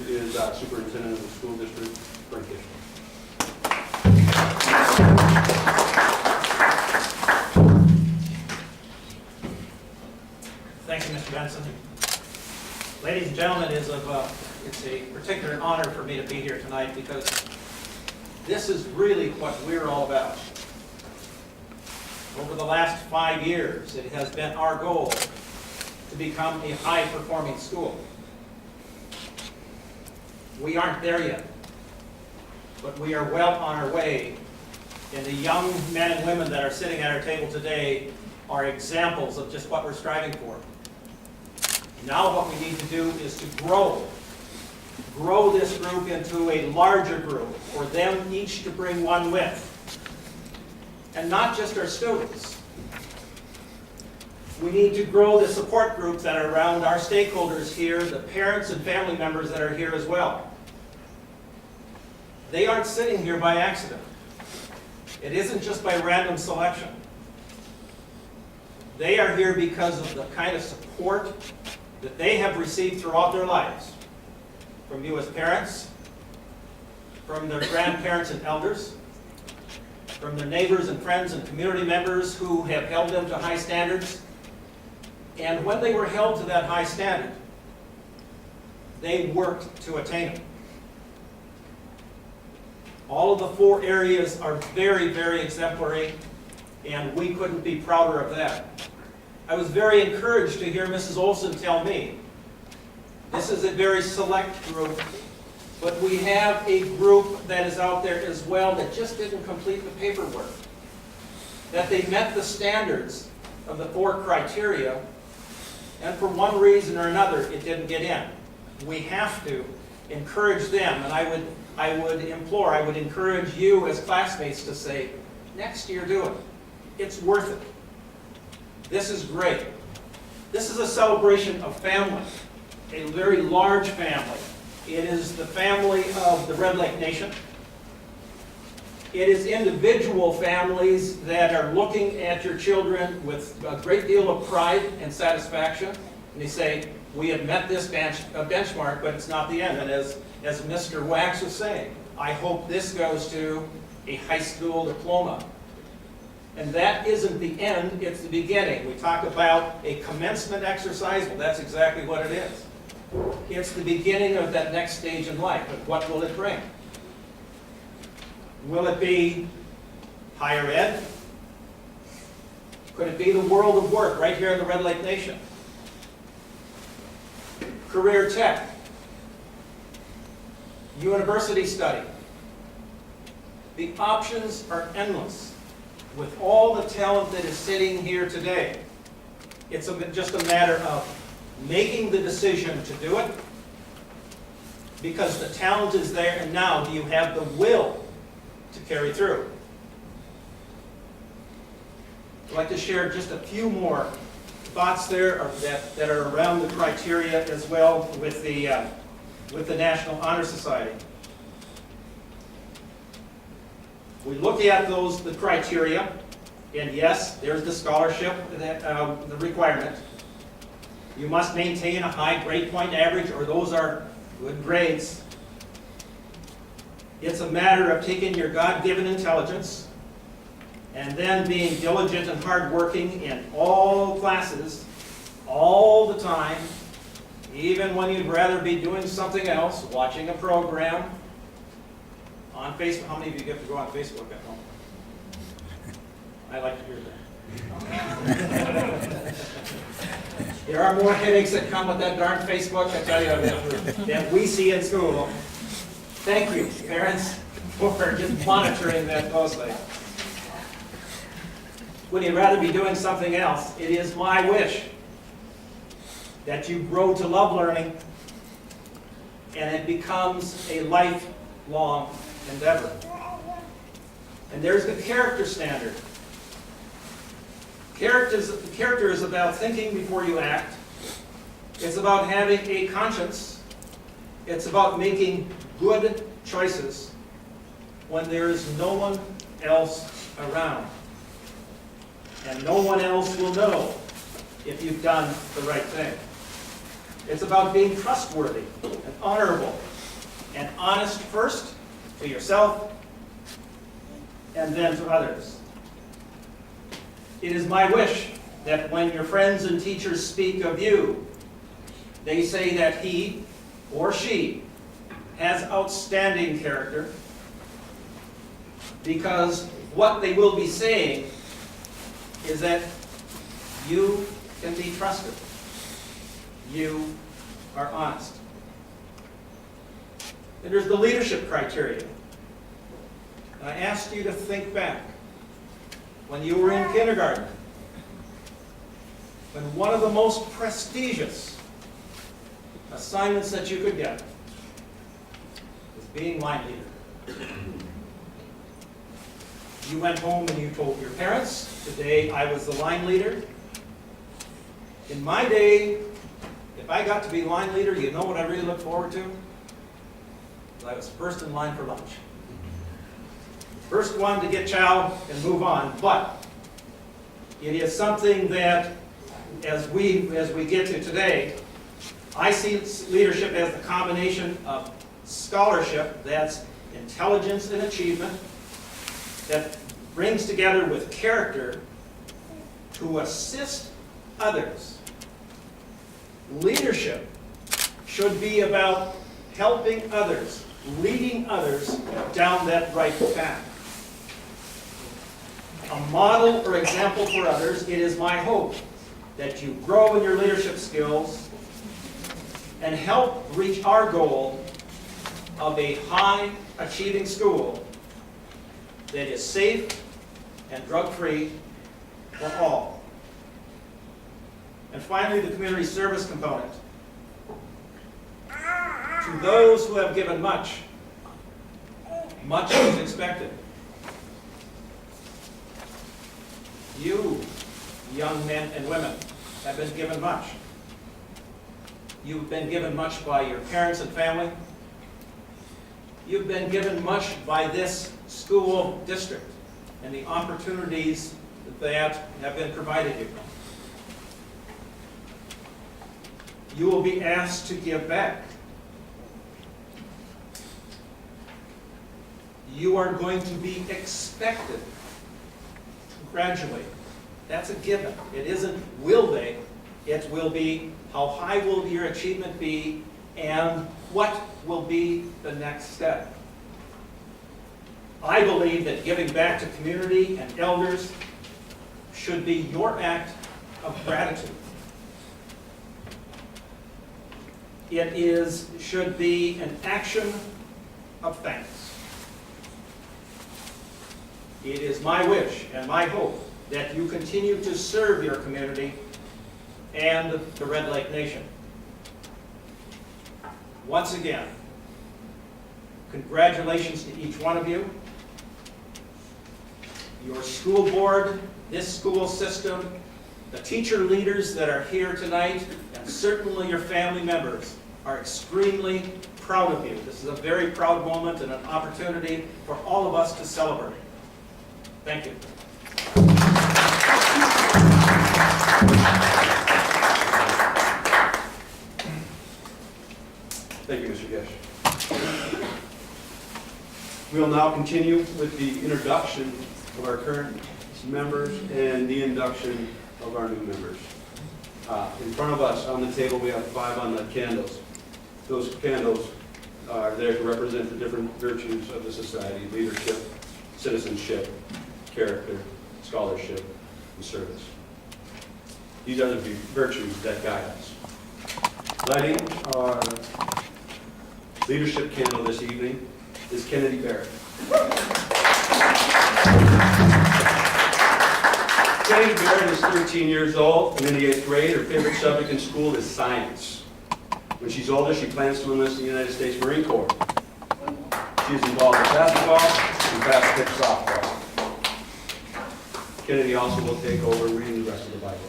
is Superintendent of the School District, Frank Ishmael. Thank you, Mr. Benson. Ladies and gentlemen, it's a particular honor for me to be here tonight because this is really what we're all about. Over the last 5 years, it has been our goal to become a high-performing school. We aren't there yet, but we are well on our way, and the young men and women that are sitting at our table today are examples of just what we're striving for. Now what we need to do is to grow this group into a larger group, for them each to bring one with. And not just our students. We need to grow the support groups that are around our stakeholders here, the parents and family members that are here as well. They aren't sitting here by accident. It isn't just by random selection. They are here because of the kind of support that they have received throughout their lives, from you as parents, from their grandparents and elders, from their neighbors and friends and community members who have held them to high standards. And when they were held to that high standard, they worked to attain it. All of the 4 areas are very, very exemplary, and we couldn't be prouder of that. I was very encouraged to hear Mrs. Olson tell me, this is a very select group, but we have a group that is out there as well that just didn't complete the paperwork. That they met the standards of the 4 criteria, and for one reason or another, it didn't get in. We have to encourage them, and I would encourage you as classmates to say, next year do it. It's worth it. This is great. This is a celebration of family, a very large family. It is the family of the Red Lake Nation. It is individual families that are looking at your children with a great deal of pride and satisfaction. And they say, we have met this benchmark, but it's not the end. And as Mr. Wax was saying, I hope this goes to a high school diploma. And that isn't the end, it's the beginning. We talk about a commencement exercise. Well, that's exactly what it is. It's the beginning of that next stage in life. But what will it bring? Will it be higher ed? Could it be the world of work right here in the Red Lake Nation? Career tech? University study? The options are endless. With all the talent that is sitting here today, it's just a matter of making the decision to do it, because the talent is there, and now do you have the will to carry through? I'd like to share just a few more thoughts there that are around the criteria as well with the National Honor Society. We look at the criteria, and yes, there's the scholarship, the requirement. You must maintain a high grade point average, or those are good grades. It's a matter of taking your God-given intelligence and then being diligent and hardworking in all classes, all the time, even when you'd rather be doing something else, watching a program on Facebook. How many of you get to go on Facebook at home? I like to hear that. There are more headaches that come with that darn Facebook, I tell you, than we see in school. Thank you, parents, for just monitoring that closely. Would you rather be doing something else? It is my wish that you grow to love learning and it becomes a lifelong endeavor. And there's the character standard. Character is about thinking before you act. It's about having a conscience. It's about making good choices when there is no one else around. And no one else will know if you've done the right thing. It's about being trustworthy and honorable and honest first to yourself and then to others. It is my wish that when your friends and teachers speak of you, they say that he or she has outstanding character, because what they will be saying is that you can be trusted. You are honest. And there's the leadership criteria. And I asked you to think back when you were in kindergarten, when one of the most prestigious assignments that you could get was being line leader. You went home and you told your parents, today I was the line leader. In my day, if I got to be line leader, you know what I really looked forward to? I was first in line for lunch. First one to get chow and move on. But it is something that, as we get to today, I see leadership as the combination of scholarship, that's intelligence and achievement, that brings together with character to assist others. Leadership should be about helping others, leading others down that right path. A model or example for others, it is my hope that you grow in your leadership skills and help reach our goal of a high-achieving school that is safe and drug-free for all. And finally, the community service component. To those who have given much, much is expected. You, young men and women, have been given much. You've been given much by your parents and family. You've been given much by this school district and the opportunities that have been provided you. You will be asked to give back. You are going to be expected to graduate. That's a given. It isn't will they, it will be how high will your achievement be and what will be the next step. I believe that giving back to community and elders should be your act of gratitude. It should be an action of thanks. It is my wish and my hope that you continue to serve your community and the Red Lake Nation. Once again, congratulations to each one of you. Your school board, this school system, the teacher leaders that are here tonight, and certainly your family members are extremely proud of you. This is a very proud moment and an opportunity for all of us to celebrate. Thank you. Thank you, Mr. Gish. We will now continue with the introduction of our current members and the induction of our new members. In front of us on the table we have 5 unlit candles. Those candles are there to represent the different virtues of the society: leadership, citizenship, character, scholarship, and service. These are the virtues that guide us. Lighting our leadership candle this evening is Kennedy Barrett. Kennedy Barrett is 13 years old and in the 8th grade. Her favorite subject in school is science. When she's older, she plans to enlist in the United States Marine Corps. She is involved in basketball and fast pitch softball. Kennedy also will take over reading the rest of the Bible.